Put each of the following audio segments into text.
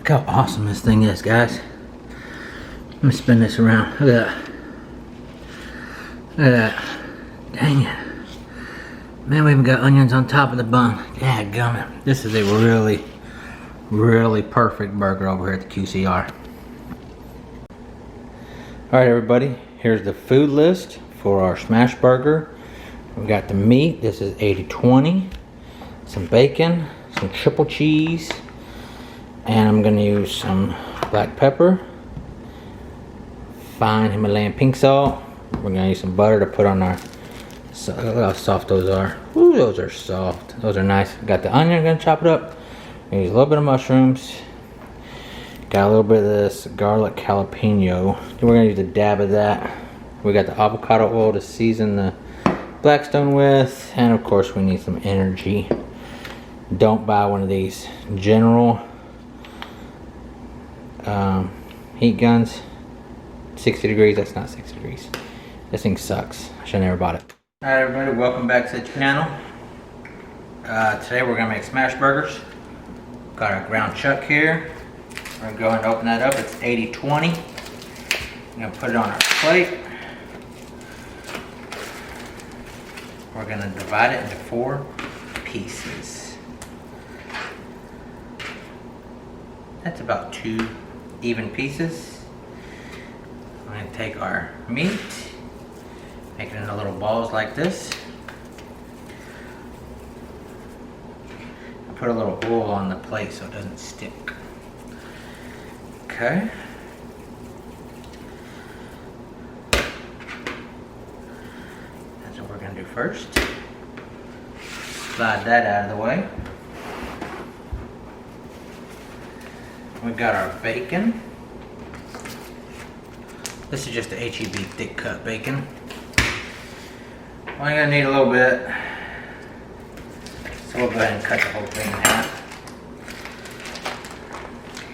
Look how awesome this thing is, guys. Let me spin this around. Look at that. Look at that. Dang it. Man, we even got onions on top of the bun. Dadgummit. This is a really, really perfect burger over here at the QCR. Alright everybody, here's the food list for our smash burger. We've got the meat, this is 80/20. Some bacon, some triple cheese, and I'm gonna use some black pepper, fine Himalayan pink salt. We're gonna use some butter to put on our, look how soft those are. Ooh, those are soft. Those are nice. Got the onion, gonna chop it up. Use a little bit of mushrooms. Got a little bit of this garlic jalapeno. We're gonna use a dab of that. We got the avocado oil to season the Blackstone with, and of course we need some energy. Don't buy one of these General heat guns. 60 degrees, that's not 60 degrees. This thing sucks. I should have never bought it. Alright everybody, welcome back to the channel. Today we're gonna make smash burgers. Got our ground chuck here. We're gonna go ahead and open that up. It's 80/20. I'm gonna put it on our plate. We're gonna divide it into 4 pieces. That's about 2 even pieces. I'm gonna take our meat, make it into little balls like this. Put a little oil on the plate so it doesn't stick. Okay. That's what we're gonna do first. Slide that out of the way. We got our bacon. This is just the HEB thick cut bacon. We're gonna need a little bit. So we'll go ahead and cut the whole thing in half.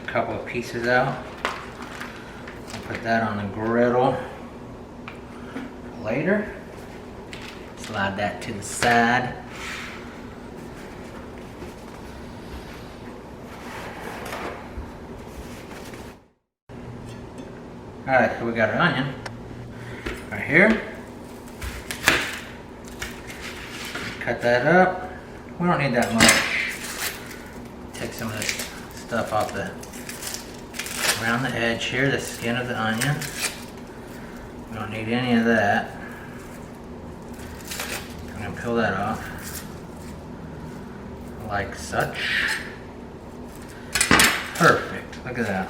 A couple of pieces out. I'll put that on the griddle later. Slide that to the side. Alright, so we got our onion right here. Cut that up. We don't need that much. Take some of this stuff off around the edge here, the skin of the onion. We don't need any of that. I'm gonna peel that off, like such. Perfect, look at that.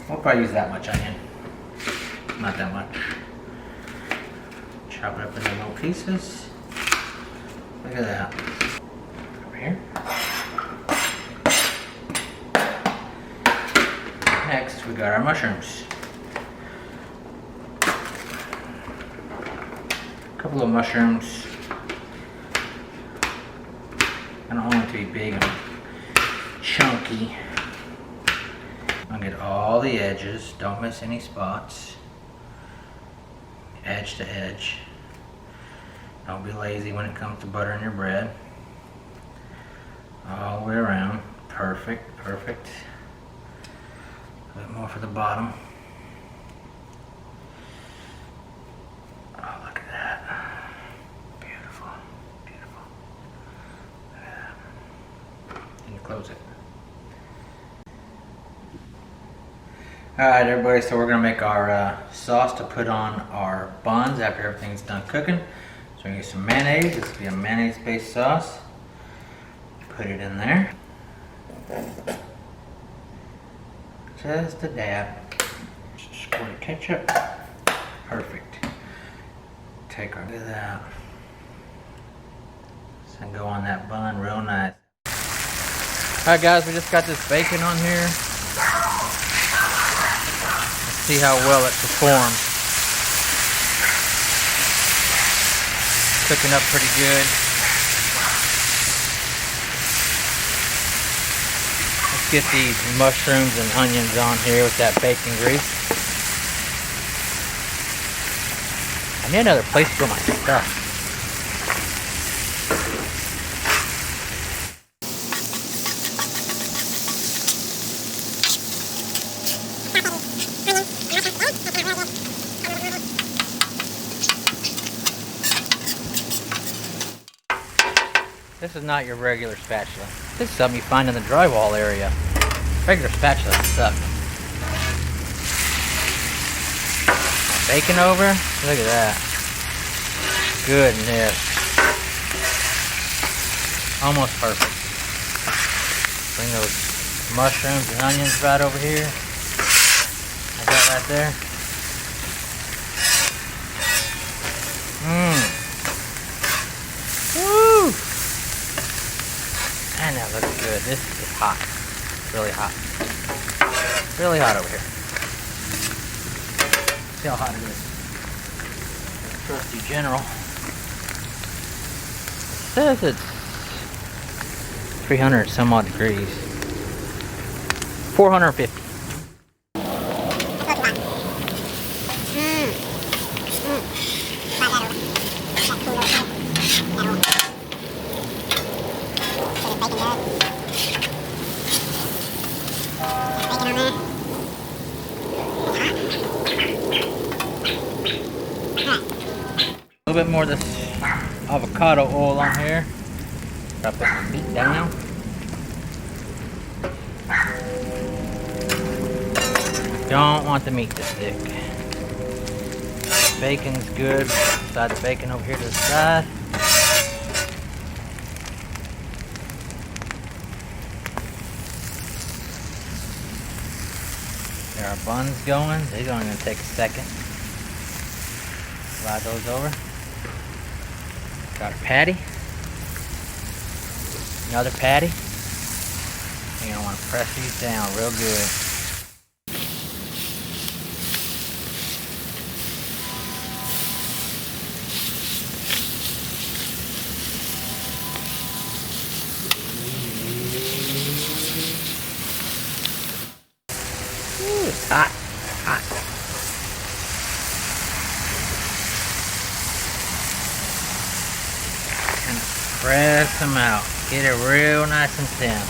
We'll probably use that much onion, not that much. Chop it up into little pieces. Look at that. Over here. Next, we got our mushrooms. A couple of mushrooms. I don't want it to be big and chunky. I'm gonna get all the edges. Don't miss any spots. Edge to edge. Don't be lazy when it comes to buttering your bread. All the way around. Perfect, perfect. A bit more for the bottom. Oh, look at that. Beautiful, beautiful. Look at that. And you close it. Alright everybody, so we're going to make our sauce to put on our buns after everything's done cooking. So we're going to use some mayonnaise. This will be a mayonnaise based sauce. Put it in there. Just a dab. Squirt of ketchup. Perfect. Take our, look at that. So go on that bun real nice. Alright guys, we just got this bacon on here. See how well it performs. Cooking up pretty good. Let's get these mushrooms and onions on here with that bacon grease. I need another place for my stuff. This is not your regular spatula. This is something you find in the drywall area. Regular spatulas suck. Bacon over. Look at that. Goodness. Almost perfect. Bring those mushrooms and onions right over here. Like that right there. Mmm. Woo! Man, that looks good. This is hot. Really hot. Really hot over here. See how hot it is. Trusty General. It says it's 300 some odd degrees. 450. A little bit more of this avocado oil on here. Drop this meat down. Don't want the meat to stick. Bacon's good. Slide the bacon over here to the side. There are buns going. These are only going to take a second. Slide those over. Got a patty. Another patty. You're going to want to press these down real good. Ooh, it's hot. Hot. Press them out. Get it real nice and thin.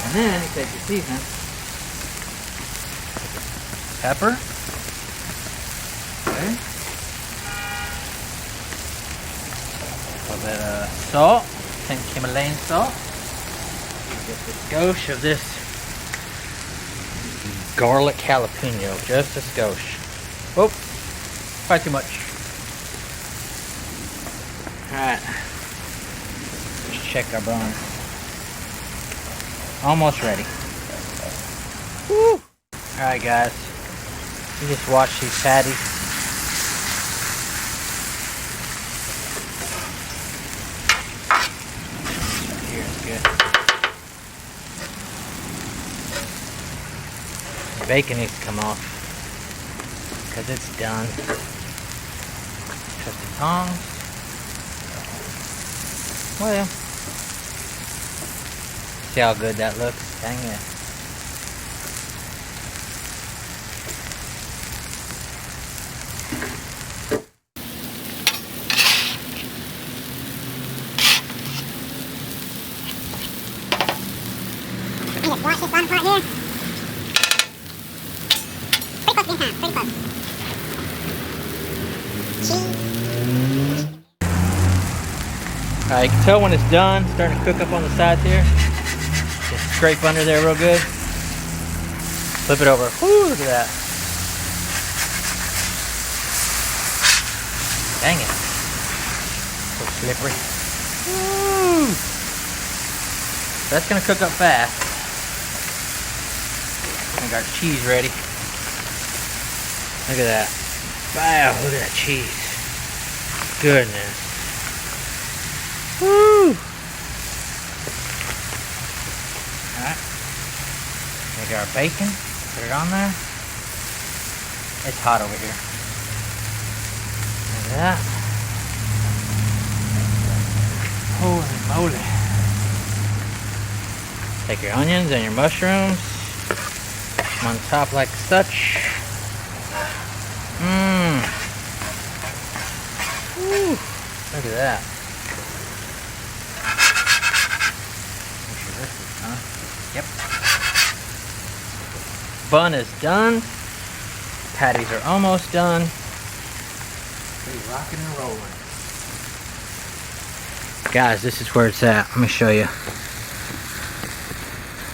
And then you take your seasoning. Pepper. Okay. A little bit of salt. Pink Himalayan salt. Get the skosh of this garlic jalapeno. Just a skosh. Oh, probably too much. Alright. Check our bun. Almost ready. Woo! Alright guys, you just watch these patties. Here's good. The bacon needs to come off because it's done. Trust the tongs. Well, see how good that looks? Dang it. Just wash this bottom part here. Pretty close to being time. Pretty close. Cheese. Alright, you can tell when it's done, starting to cook up on the sides here. Just scrape under there real good. Flip it over. Whoo, look at that. Dang it. So slippery. Woo. That's going to cook up fast. I got our cheese ready. Look at that. Wow, look at that cheese. Goodness. Woo! Alright. Take our bacon, put it on there. It's hot over here. Look at that. Holy moly. Take your onions and your mushrooms. Put them on top like such. Mmm. Look at that. Yep. Bun is done. Patties are almost done. Pretty rocking and rolling. Guys, this is where it's at. Let me show you.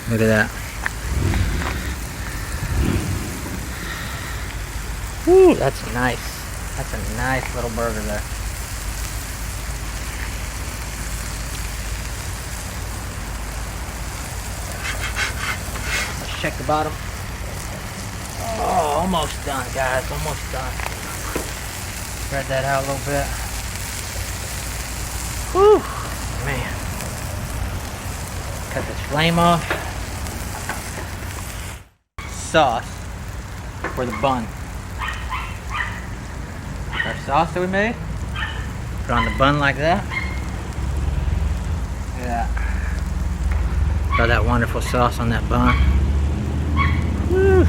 Look at that. Woo, that's nice. That's a nice little burger there. Let's check the bottom. Oh, almost done, guys. Almost done. Spread that out a little bit. Whew, man. Cut this flame off. Sauce for the bun. Our sauce that we made. Put on the bun like that. Look at that. Got that wonderful sauce on that bun. Woo.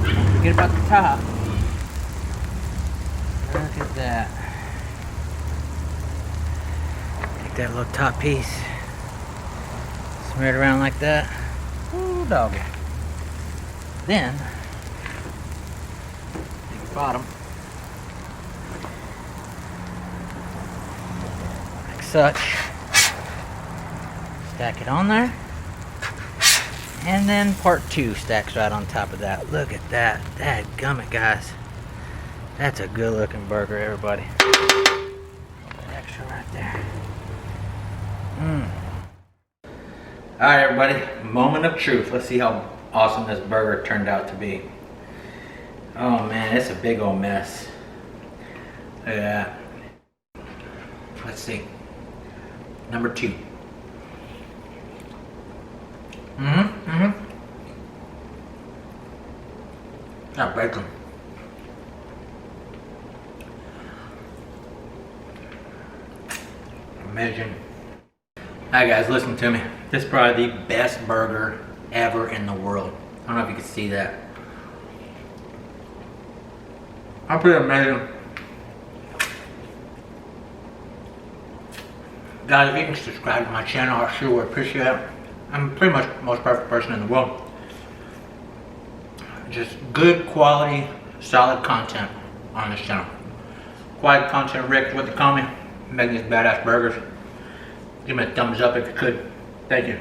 Don't forget about the top. Look at that. Take that little top piece. Smear it around like that. Ooh, doggy. Then, take the bottom. Like such. Stack it on there. And then part 2 stacks right on top of that. Look at that. Dadgummit, guys. That's a good looking burger, everybody. Extra right there. Alright, everybody. Moment of truth. Let's see how awesome this burger turned out to be. Oh man, it's a big old mess. Look at that. Let's see. Number 2. That bacon. Amazing. Alright guys, listen to me. This is probably the best burger ever in the world. I don't know if you can see that. I'm pretty amazing. Guys, if you can subscribe to my channel, I sure would appreciate it. I'm pretty much the most perfect person in the world. Just good quality, solid content on this channel. Quality content, Rick is what they call me. Making these badass burgers. Give me a thumbs up if you could. Thank you.